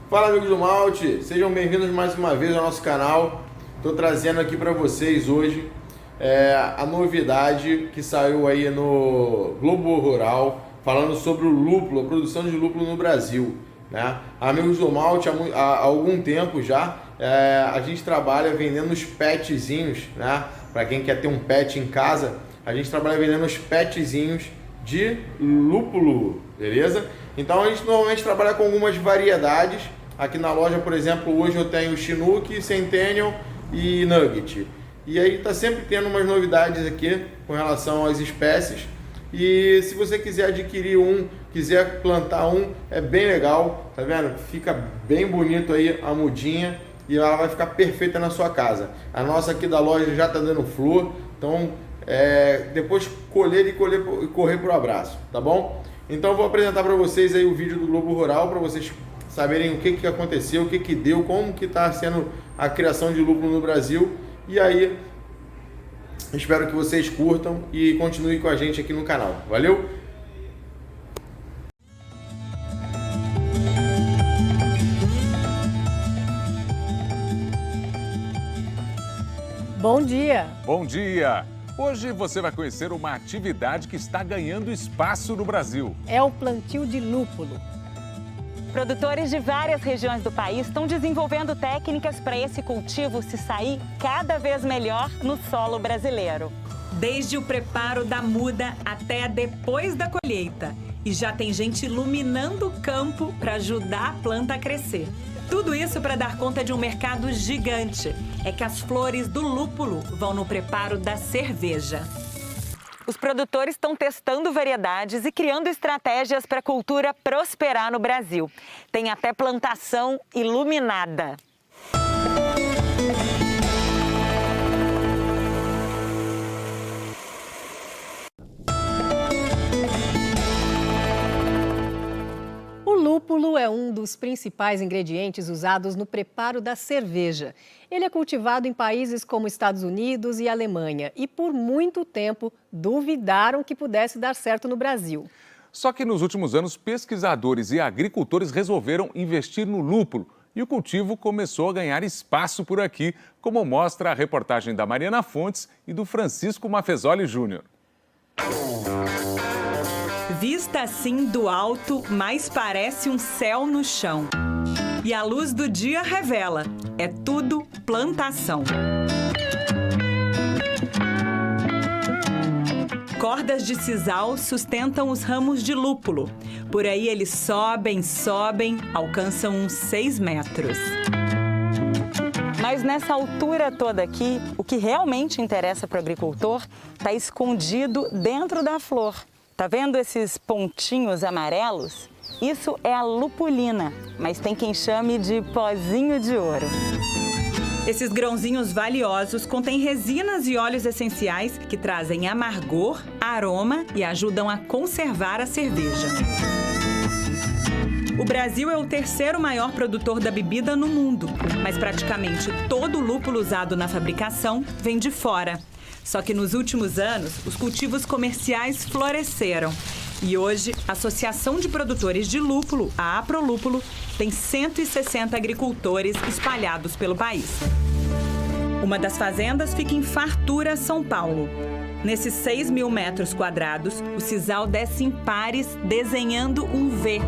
Fala, amigos do Malte, sejam bem-vindos mais uma vez ao nosso canal. Estou trazendo aqui para vocês hoje a novidade que saiu aí no Globo Rural, falando sobre o lúpulo, a produção de lúpulo no Brasil, né? Amigos do Malte, há algum tempo já, a gente trabalha vendendo os petzinhos, né? Para quem quer ter um pet em casa, a gente trabalha vendendo os petzinhos de lúpulo, beleza? Então a gente normalmente trabalha com algumas variedades. Aqui na loja, por exemplo, hoje eu tenho Chinook, Centennial e Nugget. E aí tá sempre tendo umas novidades aqui com relação às espécies. E se você quiser adquirir um, quiser plantar um, é bem legal, tá vendo? Fica bem bonito aí a mudinha e ela vai ficar perfeita na sua casa. A nossa aqui da loja já tá dando flor, então depois colher e correr pro abraço, tá bom? Então eu vou apresentar para vocês aí o vídeo do Globo Rural para vocês saberem o que aconteceu, o que deu, como que está sendo a criação de lúpulo no Brasil. E aí, espero que vocês curtam e continuem com a gente aqui no canal. Valeu? Bom dia! Bom dia! Hoje você vai conhecer uma atividade que está ganhando espaço no Brasil. É o plantio de lúpulo. Produtores de várias regiões do país estão desenvolvendo técnicas para esse cultivo se sair cada vez melhor no solo brasileiro. Desde o preparo da muda até depois da colheita. E já tem gente iluminando o campo para ajudar a planta a crescer. Tudo isso para dar conta de um mercado gigante. É que as flores do lúpulo vão no preparo da cerveja. Os produtores estão testando variedades e criando estratégias para a cultura prosperar no Brasil. Tem até plantação iluminada. O lúpulo é um dos principais ingredientes usados no preparo da cerveja. Ele é cultivado em países como Estados Unidos e Alemanha e por muito tempo duvidaram que pudesse dar certo no Brasil. Só que nos últimos anos, pesquisadores e agricultores resolveram investir no lúpulo e o cultivo começou a ganhar espaço por aqui, como mostra a reportagem da Mariana Fontes e do Francisco Maffezoli Júnior. Vista assim do alto, mais parece um céu no chão. E a luz do dia revela, é tudo plantação. Cordas de sisal sustentam os ramos de lúpulo. Por aí eles sobem, alcançam uns 6 metros. Mas nessa altura toda aqui, o que realmente interessa para o agricultor está escondido dentro da flor. Tá vendo esses pontinhos amarelos? Isso é a lupulina, mas tem quem chame de pozinho de ouro. Esses grãozinhos valiosos contêm resinas e óleos essenciais que trazem amargor, aroma e ajudam a conservar a cerveja. O Brasil é o terceiro maior produtor da bebida no mundo, mas praticamente todo o lúpulo usado na fabricação vem de fora. Só que nos últimos anos, os cultivos comerciais floresceram. E hoje, a Associação de Produtores de Lúpulo, a Aprolúpulo, tem 160 agricultores espalhados pelo país. Uma das fazendas fica em Fartura, São Paulo. Nesses 6.000 metros quadrados, o sisal desce em pares, desenhando um V.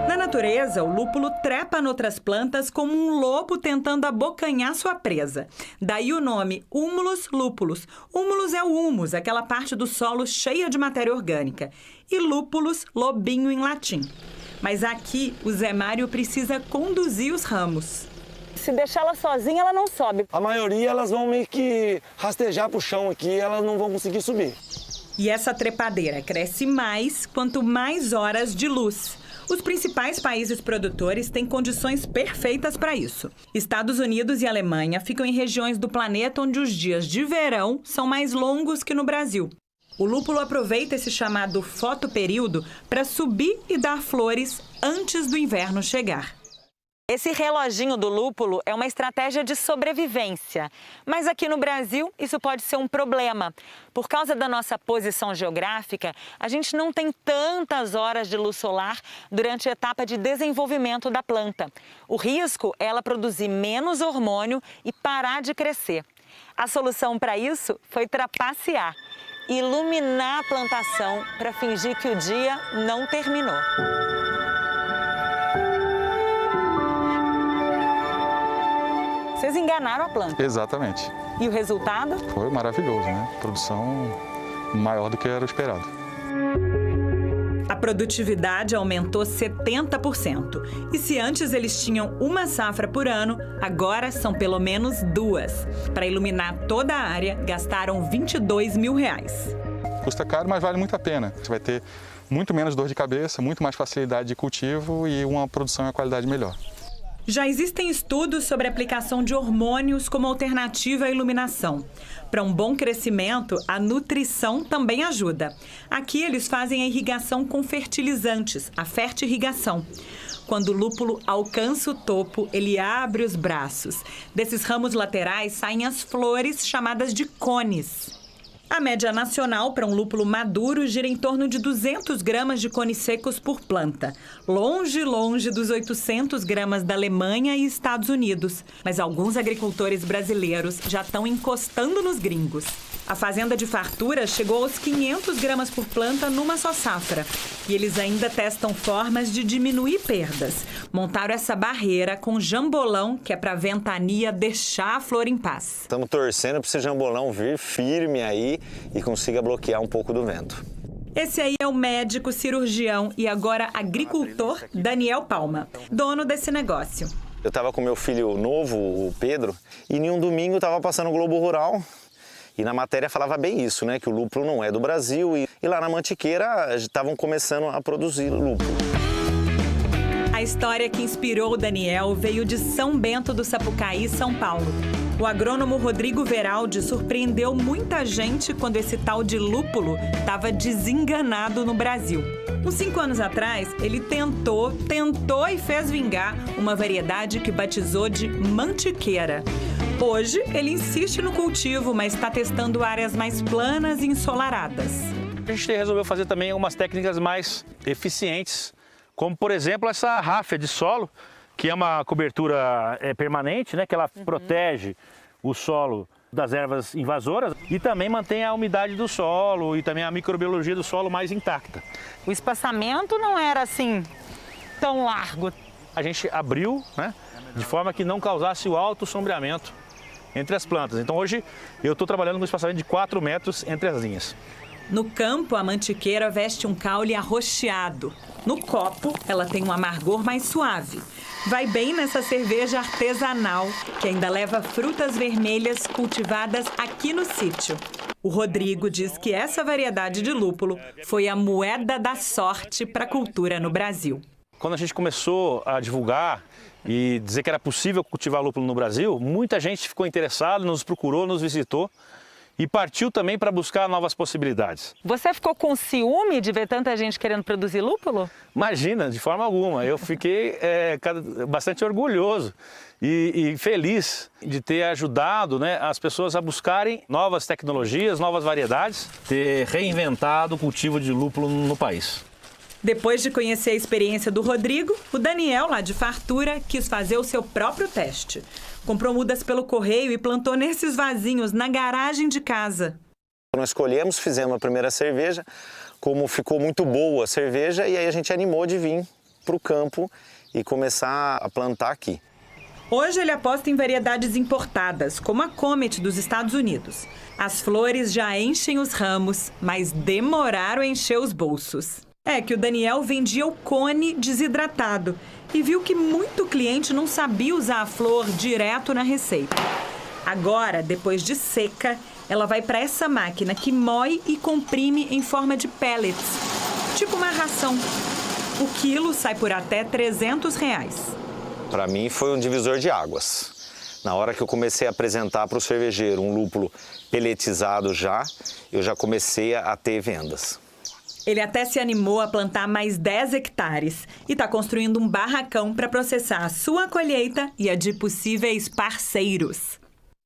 Na natureza, o lúpulo trepa noutras plantas como um lobo tentando abocanhar sua presa. Daí o nome Humulus lupulus. Humulus é o humus, aquela parte do solo cheia de matéria orgânica. E lúpulus, lobinho em latim. Mas aqui, o Zé Mário precisa conduzir os ramos. Se deixar ela sozinha, ela não sobe. A maioria, elas vão meio que rastejar pro chão aqui, elas não vão conseguir subir. E essa trepadeira cresce mais quanto mais horas de luz. Os principais países produtores têm condições perfeitas para isso. Estados Unidos e Alemanha ficam em regiões do planeta onde os dias de verão são mais longos que no Brasil. O lúpulo aproveita esse chamado fotoperíodo para subir e dar flores antes do inverno chegar. Esse reloginho do lúpulo é uma estratégia de sobrevivência. Mas aqui no Brasil, isso pode ser um problema. Por causa da nossa posição geográfica, a gente não tem tantas horas de luz solar durante a etapa de desenvolvimento da planta. O risco é ela produzir menos hormônio e parar de crescer. A solução para isso foi trapacear, iluminar a plantação para fingir que o dia não terminou. Vocês enganaram a planta. Exatamente. E o resultado? Foi maravilhoso, né? Produção maior do que era esperado. A produtividade aumentou 70%. E se antes eles tinham uma safra por ano, agora são pelo menos 2. Para iluminar toda a área, gastaram R$22 mil. Custa caro, mas vale muito a pena. Você vai ter muito menos dor de cabeça, muito mais facilidade de cultivo e uma produção e uma qualidade melhor. Já existem estudos sobre a aplicação de hormônios como alternativa à iluminação. Para um bom crescimento, a nutrição também ajuda. Aqui eles fazem a irrigação com fertilizantes, a fertirrigação. Quando o lúpulo alcança o topo, ele abre os braços. Desses ramos laterais saem as flores chamadas de cones. A média nacional para um lúpulo maduro gira em torno de 200 gramas de cones secos por planta. Longe dos 800 gramas da Alemanha e Estados Unidos. Mas alguns agricultores brasileiros já estão encostando nos gringos. A fazenda de fartura chegou aos 500 gramas por planta numa só safra. E eles ainda testam formas de diminuir perdas. Montaram essa barreira com jambolão, que é para a ventania deixar a flor em paz. Estamos torcendo para esse jambolão vir firme aí e consiga bloquear um pouco do vento. Esse aí é o médico, cirurgião e agora agricultor Daniel Palma, dono desse negócio. Eu estava com meu filho novo, o Pedro, e em um domingo estava passando o Globo Rural. E na matéria falava bem isso, né? Que o lúpulo não é do Brasil. E lá na Mantiqueira estavam começando a produzir lúpulo. A história que inspirou o Daniel veio de São Bento do Sapucaí, São Paulo. O agrônomo Rodrigo Veraldi surpreendeu muita gente quando esse tal de lúpulo estava desenganado no Brasil. Uns 5 anos atrás, ele tentou e fez vingar uma variedade que batizou de Mantiqueira. Hoje, ele insiste no cultivo, mas está testando áreas mais planas e ensolaradas. A gente resolveu fazer também algumas técnicas mais eficientes, como, por exemplo, essa ráfia de solo, que é uma cobertura permanente, né, que ela protege o solo das ervas invasoras e também mantém a umidade do solo e também a microbiologia do solo mais intacta. O espaçamento não era assim tão largo. A gente abriu, né, de forma que não causasse o alto sombreamento entre as plantas. Então hoje eu estou trabalhando com um espaçamento de 4 metros entre as linhas. No campo, a mantiqueira veste um caule arroxeado. No copo, ela tem um amargor mais suave. Vai bem nessa cerveja artesanal, que ainda leva frutas vermelhas cultivadas aqui no sítio. O Rodrigo diz que essa variedade de lúpulo foi a moeda da sorte para a cultura no Brasil. Quando a gente começou a divulgar e dizer que era possível cultivar lúpulo no Brasil, muita gente ficou interessada, nos procurou, nos visitou e partiu também para buscar novas possibilidades. Você ficou com ciúme de ver tanta gente querendo produzir lúpulo? Imagina, de forma alguma. Eu fiquei bastante orgulhoso e feliz de ter ajudado, né, as pessoas a buscarem novas tecnologias, novas variedades, ter reinventado o cultivo de lúpulo no país. Depois de conhecer a experiência do Rodrigo, o Daniel, lá de Fartura, quis fazer o seu próprio teste. Comprou mudas pelo correio e plantou nesses vasinhos na garagem de casa. Nós escolhemos, fizemos a primeira cerveja, como ficou muito boa a cerveja, e aí a gente animou de vir para o campo e começar a plantar aqui. Hoje ele aposta em variedades importadas, como a Comet dos Estados Unidos. As flores já enchem os ramos, mas demoraram a encher os bolsos. É que o Daniel vendia o cone desidratado e viu que muito cliente não sabia usar a flor direto na receita. Agora, depois de seca, ela vai para essa máquina que moe e comprime em forma de pellets, tipo uma ração. O quilo sai por até R$300. Para mim foi um divisor de águas. Na hora que eu comecei a apresentar para o cervejeiro um lúpulo pelletizado eu já comecei a ter vendas. Ele até se animou a plantar mais 10 hectares e está construindo um barracão para processar a sua colheita e a de possíveis parceiros.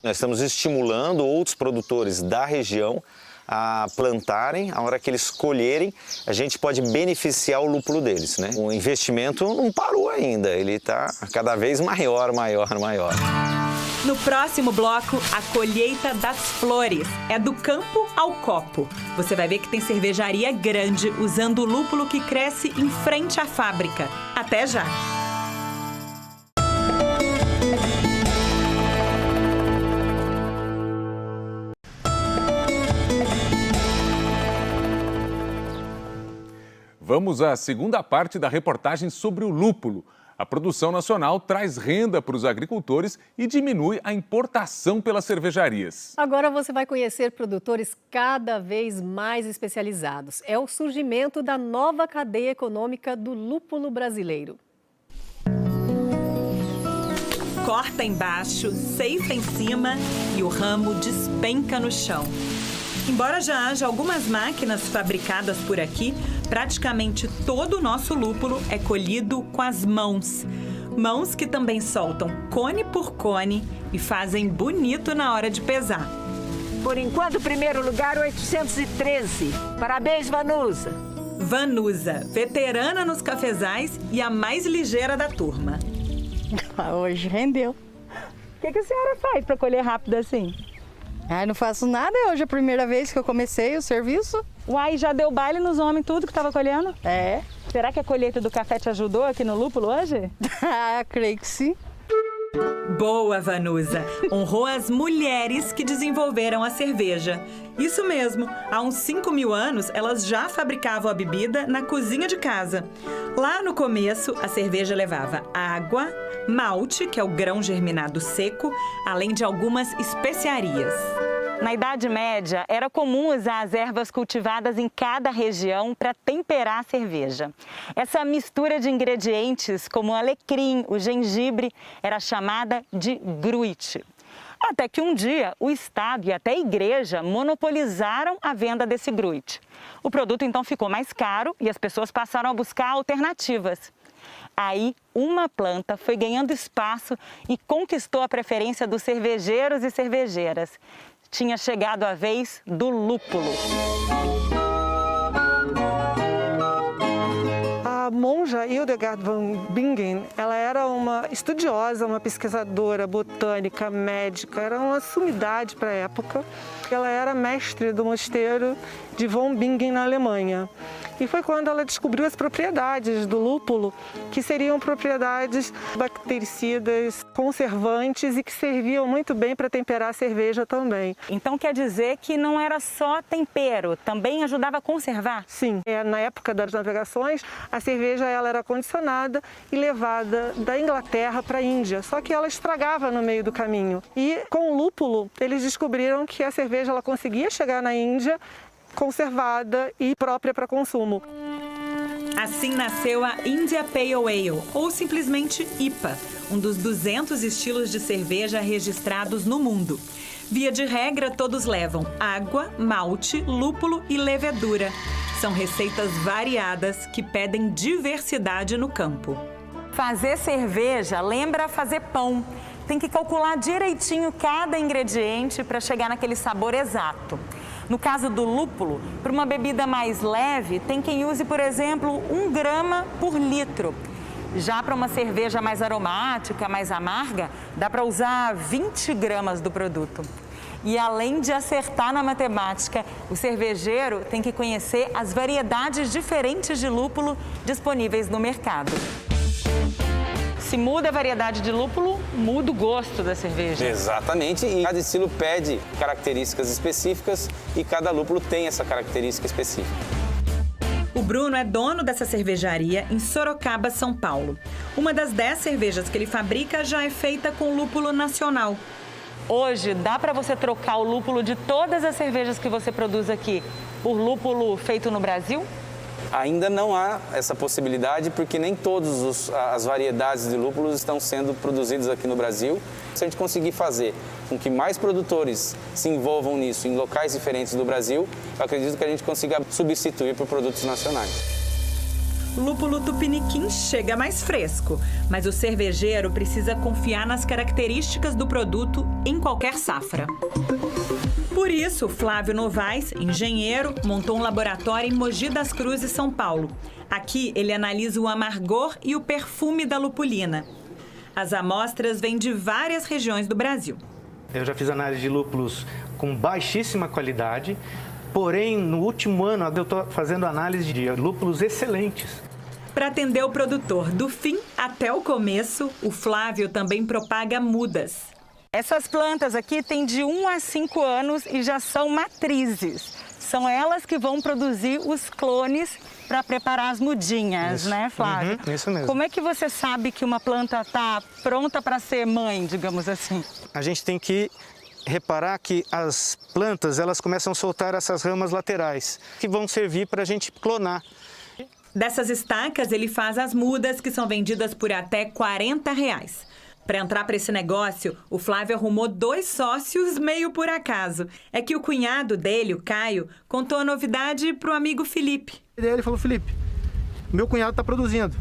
Nós estamos estimulando outros produtores da região a plantarem. A hora que eles colherem, a gente pode beneficiar o lúpulo deles, né? O investimento não parou ainda, ele está cada vez maior. No próximo bloco, a colheita das flores. É do campo ao copo. Você vai ver que tem cervejaria grande usando o lúpulo que cresce em frente à fábrica. Até já! Vamos à segunda parte da reportagem sobre o lúpulo. A produção nacional traz renda para os agricultores e diminui a importação pelas cervejarias. Agora você vai conhecer produtores cada vez mais especializados. É o surgimento da nova cadeia econômica do lúpulo brasileiro. Corta embaixo, ceifa em cima e o ramo despenca no chão. Embora já haja algumas máquinas fabricadas por aqui, praticamente todo o nosso lúpulo é colhido com as mãos. Mãos que também soltam cone por cone e fazem bonito na hora de pesar. Por enquanto, primeiro lugar, 813. Parabéns, Vanusa. Vanusa, veterana nos cafezais e a mais ligeira da turma. Hoje rendeu. O que a senhora faz para colher rápido assim? Não faço nada, hoje é a primeira vez que eu comecei o serviço. Uai, já deu baile nos homens tudo que estava colhendo? É. Será que a colheita do café te ajudou aqui no lúpulo hoje? Creio que sim. Boa, Vanusa! Honrou as mulheres que desenvolveram a cerveja. Isso mesmo, há uns 5.000 anos elas já fabricavam a bebida na cozinha de casa. Lá no começo, a cerveja levava água, malte, que é o grão germinado seco, além de algumas especiarias. Na Idade Média, era comum usar as ervas cultivadas em cada região para temperar a cerveja. Essa mistura de ingredientes, como o alecrim, o gengibre, era chamada de gruit. Até que um dia, o Estado e até a Igreja monopolizaram a venda desse gruit. O produto então ficou mais caro e as pessoas passaram a buscar alternativas. Aí, uma planta foi ganhando espaço e conquistou a preferência dos cervejeiros e cervejeiras. Tinha chegado a vez do lúpulo. A monja Hildegard von Bingen, ela era uma estudiosa, uma pesquisadora botânica, médica, era uma sumidade para a época. Ela era mestre do mosteiro de von Bingen na Alemanha. E foi quando ela descobriu as propriedades do lúpulo, que seriam propriedades bactericidas, conservantes e que serviam muito bem para temperar a cerveja também. Então quer dizer que não era só tempero, também ajudava a conservar? Sim. Na época das navegações, a cerveja ela era condicionada e levada da Inglaterra para a Índia, só que ela estragava no meio do caminho. E com o lúpulo, eles descobriram que a cerveja ela conseguia chegar na Índia conservada e própria para consumo. Assim nasceu a India Pale Ale, ou simplesmente IPA, um dos 200 estilos de cerveja registrados no mundo. Via de regra, todos levam água, malte, lúpulo e levedura. São receitas variadas que pedem diversidade no campo. Fazer cerveja lembra fazer pão. Tem que calcular direitinho cada ingrediente para chegar naquele sabor exato. No caso do lúpulo, para uma bebida mais leve, tem quem use, por exemplo, 1 grama por litro. Já para uma cerveja mais aromática, mais amarga, dá para usar 20 gramas do produto. E além de acertar na matemática, o cervejeiro tem que conhecer as variedades diferentes de lúpulo disponíveis no mercado. Se muda a variedade de lúpulo, muda o gosto da cerveja. Exatamente, e cada estilo pede características específicas e cada lúpulo tem essa característica específica. O Bruno é dono dessa cervejaria em Sorocaba, São Paulo. Uma das 10 cervejas que ele fabrica já é feita com lúpulo nacional. Hoje, dá para você trocar o lúpulo de todas as cervejas que você produz aqui por lúpulo feito no Brasil? Ainda não há essa possibilidade porque nem todas as variedades de lúpulos estão sendo produzidas aqui no Brasil. Se a gente conseguir fazer com que mais produtores se envolvam nisso em locais diferentes do Brasil, eu acredito que a gente consiga substituir por produtos nacionais. O lúpulo tupiniquim chega mais fresco, mas o cervejeiro precisa confiar nas características do produto em qualquer safra. Por isso, Flávio Novaes, engenheiro, montou um laboratório em Mogi das Cruzes, São Paulo. Aqui, ele analisa o amargor e o perfume da lupulina. As amostras vêm de várias regiões do Brasil. Eu já fiz análise de lúpulos com baixíssima qualidade, porém, no último ano, eu estou fazendo análise de lúpulos excelentes. Para atender o produtor do fim até o começo, o Flávio também propaga mudas. Essas plantas aqui têm de 1 a 5 anos e já são matrizes. São elas que vão produzir os clones para preparar as mudinhas, né, Flávio? Isso mesmo. Como é que você sabe que uma planta está pronta para ser mãe, digamos assim? A gente tem que reparar que as plantas, elas começam a soltar essas ramas laterais, que vão servir para a gente clonar. Dessas estacas, ele faz as mudas, que são vendidas por até R$40. Para entrar para esse negócio, o Flávio arrumou 2 sócios meio por acaso. É que o cunhado dele, o Caio, contou a novidade para o amigo Felipe. Ele falou, Felipe, meu cunhado está produzindo.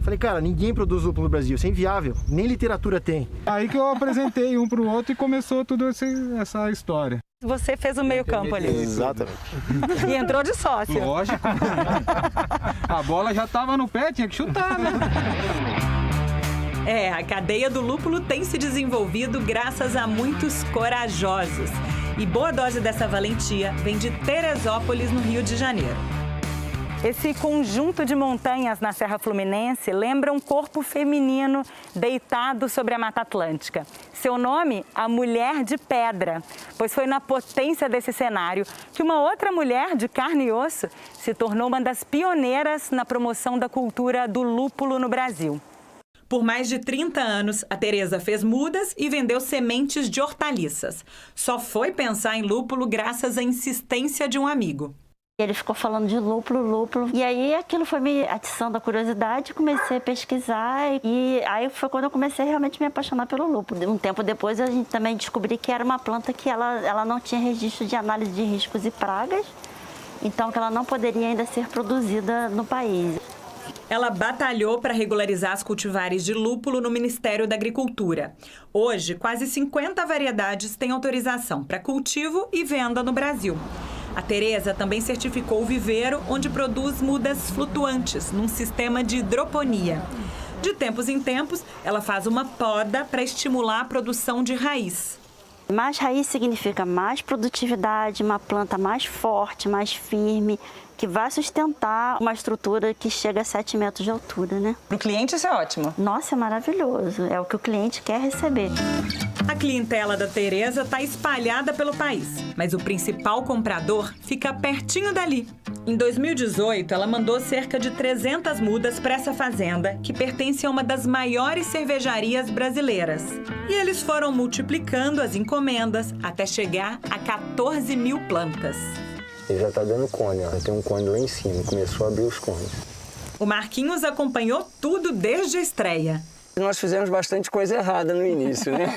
Falei, cara, ninguém produz lúpulo no Brasil, isso é inviável, nem literatura tem. Aí que eu apresentei um para o outro e começou toda essa história. Você fez o meio campo ali. Exatamente. E entrou de sócio. Lógico. A bola já estava no pé, tinha que chutar, né? A cadeia do lúpulo tem se desenvolvido graças a muitos corajosos. E boa dose dessa valentia vem de Teresópolis, no Rio de Janeiro. Esse conjunto de montanhas na Serra Fluminense lembra um corpo feminino deitado sobre a Mata Atlântica. Seu nome, a Mulher de Pedra, pois foi na potência desse cenário que uma outra mulher de carne e osso se tornou uma das pioneiras na promoção da cultura do lúpulo no Brasil. Por mais de 30 anos, a Tereza fez mudas e vendeu sementes de hortaliças. Só foi pensar em lúpulo graças à insistência de um amigo. Ele ficou falando de lúpulo, e aí aquilo foi me atiçando a curiosidade, comecei a pesquisar e aí foi quando eu comecei a realmente me apaixonar pelo lúpulo. Um tempo depois a gente também descobri que era uma planta que ela não tinha registro de análise de riscos e pragas, então que ela não poderia ainda ser produzida no país. Ela batalhou para regularizar as cultivares de lúpulo no Ministério da Agricultura. Hoje, quase 50 variedades têm autorização para cultivo e venda no Brasil. A Tereza também certificou o viveiro, onde produz mudas flutuantes, num sistema de hidroponia. De tempos em tempos, ela faz uma poda para estimular a produção de raiz. Mais raiz significa mais produtividade, uma planta mais forte, mais firme, que vai sustentar uma estrutura que chega a 7 metros de altura, né? Para o cliente isso é ótimo. Nossa, é maravilhoso. É o que o cliente quer receber. A clientela da Tereza está espalhada pelo país, mas o principal comprador fica pertinho dali. Em 2018, ela mandou cerca de 300 mudas para essa fazenda, que pertence a uma das maiores cervejarias brasileiras. E eles foram multiplicando as encomendas até chegar a 14 mil plantas. Ele já está dando cone, ó. Tem um cone lá em cima, começou a abrir os cones. O Marquinhos acompanhou tudo desde a estreia. Nós fizemos bastante coisa errada no início, né?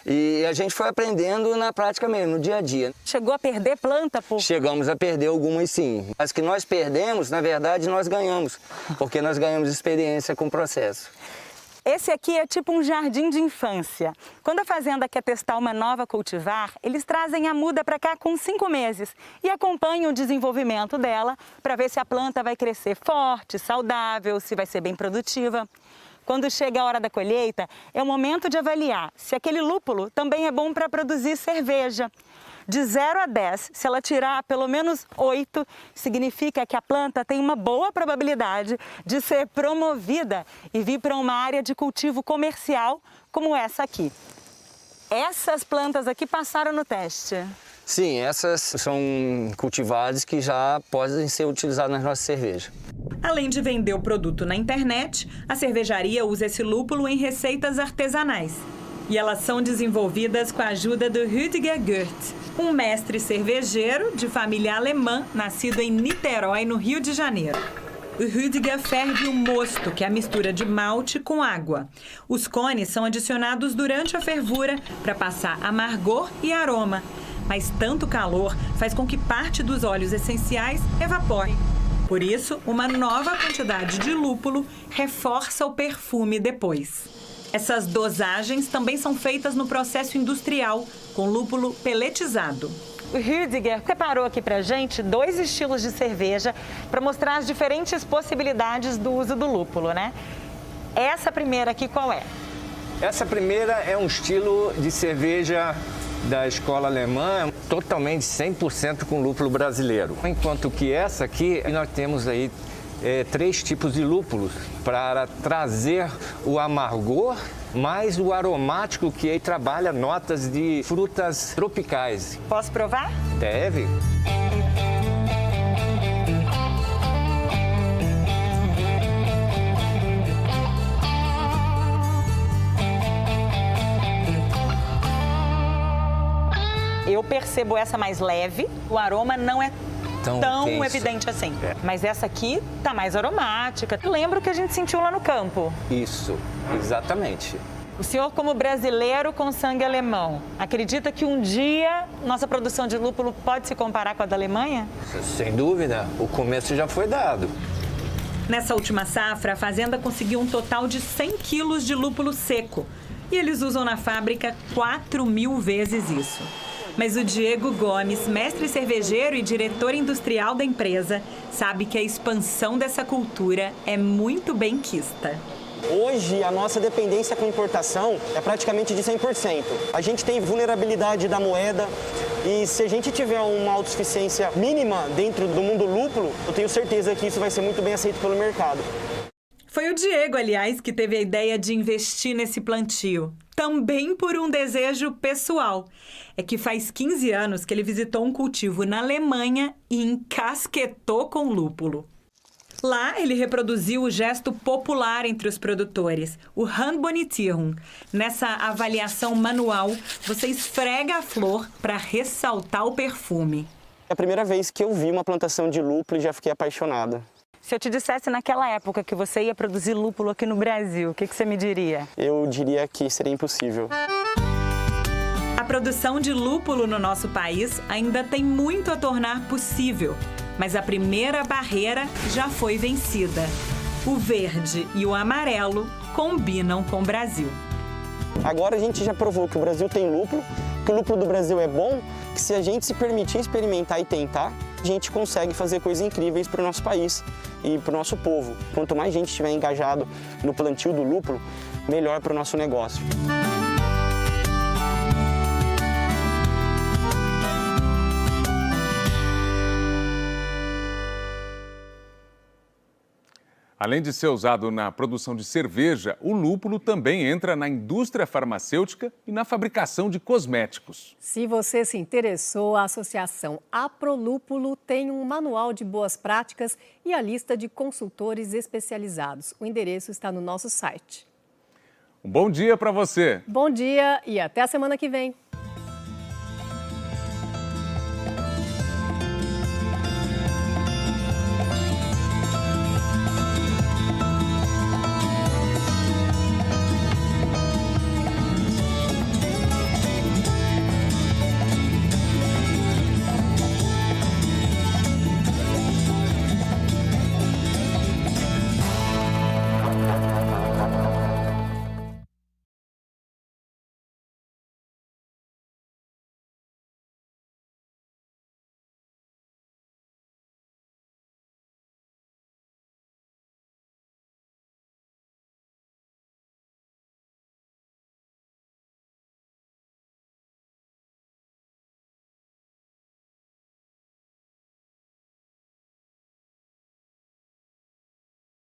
E a gente foi aprendendo na prática mesmo, no dia a dia. Chegou a perder planta, pô? Chegamos a perder algumas, sim. As que nós perdemos, na verdade, nós ganhamos, porque nós ganhamos experiência com o processo. Esse aqui é tipo um jardim de infância. Quando a fazenda quer testar uma nova cultivar, eles trazem a muda para cá com 5 meses e acompanham o desenvolvimento dela para ver se a planta vai crescer forte, saudável, se vai ser bem produtiva. Quando chega a hora da colheita, é o momento de avaliar se aquele lúpulo também é bom para produzir cerveja. De 0 a 10, se ela tirar pelo menos 8, significa que a planta tem uma boa probabilidade de ser promovida e vir para uma área de cultivo comercial como essa aqui. Essas plantas aqui passaram no teste? Sim, essas são cultivares que já podem ser utilizadas nas nossas cervejas. Além de vender o produto na internet, a cervejaria usa esse lúpulo em receitas artesanais. E elas são desenvolvidas com a ajuda do Rüdiger Goethe, um mestre cervejeiro de família alemã, nascido em Niterói, no Rio de Janeiro. O Rüdiger ferve o mosto, que é a mistura de malte com água. Os cones são adicionados durante a fervura para passar amargor e aroma. Mas tanto calor faz com que parte dos óleos essenciais evapore. Por isso, uma nova quantidade de lúpulo reforça o perfume depois. Essas dosagens também são feitas no processo industrial, com lúpulo peletizado. O Rüdiger preparou aqui pra gente 2 estilos de cerveja para mostrar as diferentes possibilidades do uso do lúpulo, né? Essa primeira aqui qual é? Essa primeira é um estilo de cerveja da escola alemã, totalmente 100% com lúpulo brasileiro. Enquanto que essa aqui, nós temos aí 3 tipos de lúpulos para trazer o amargor, mais o aromático que aí trabalha notas de frutas tropicais. Posso provar? Deve. Eu percebo essa mais leve, o aroma não é tão evidente assim. Mas essa aqui tá mais aromática. Lembra o que a gente sentiu lá no campo. Isso, exatamente. O senhor, como brasileiro com sangue alemão, acredita que um dia nossa produção de lúpulo pode se comparar com a da Alemanha? Sem dúvida, o começo já foi dado. Nessa última safra, a fazenda conseguiu um total de 100 quilos de lúpulo seco. E eles usam na fábrica 4.000 vezes isso. Mas o Diego Gomes, mestre cervejeiro e diretor industrial da empresa, sabe que a expansão dessa cultura é muito benquista. Hoje, a nossa dependência com importação é praticamente de 100%. A gente tem vulnerabilidade da moeda e se a gente tiver uma autossuficiência mínima dentro do mundo lúpulo, eu tenho certeza que isso vai ser muito bem aceito pelo mercado. Foi o Diego, aliás, que teve a ideia de investir nesse plantio. Também por um desejo pessoal. É que faz 15 anos que ele visitou um cultivo na Alemanha e encasquetou com lúpulo. Lá, ele reproduziu o gesto popular entre os produtores, o Handbonitierung. Nessa avaliação manual, você esfrega a flor para ressaltar o perfume. É a primeira vez que eu vi uma plantação de lúpulo e já fiquei apaixonada. Se eu te dissesse naquela época que você ia produzir lúpulo aqui no Brasil, o que você me diria? Eu diria que seria impossível. A produção de lúpulo no nosso país ainda tem muito a tornar possível, mas a primeira barreira já foi vencida. O verde e o amarelo combinam com o Brasil. Agora a gente já provou que o Brasil tem lúpulo, que o lúpulo do Brasil é bom, que se a gente se permitir experimentar e tentar, a gente consegue fazer coisas incríveis para o nosso país e para o nosso povo. Quanto mais gente estiver engajado no plantio do lúpulo, melhor para o nosso negócio. Além de ser usado na produção de cerveja, o lúpulo também entra na indústria farmacêutica e na fabricação de cosméticos. Se você se interessou, a Associação Aprolúpulo tem um manual de boas práticas e a lista de consultores especializados. O endereço está no nosso site. Um bom dia para você! Bom dia e até a semana que vem!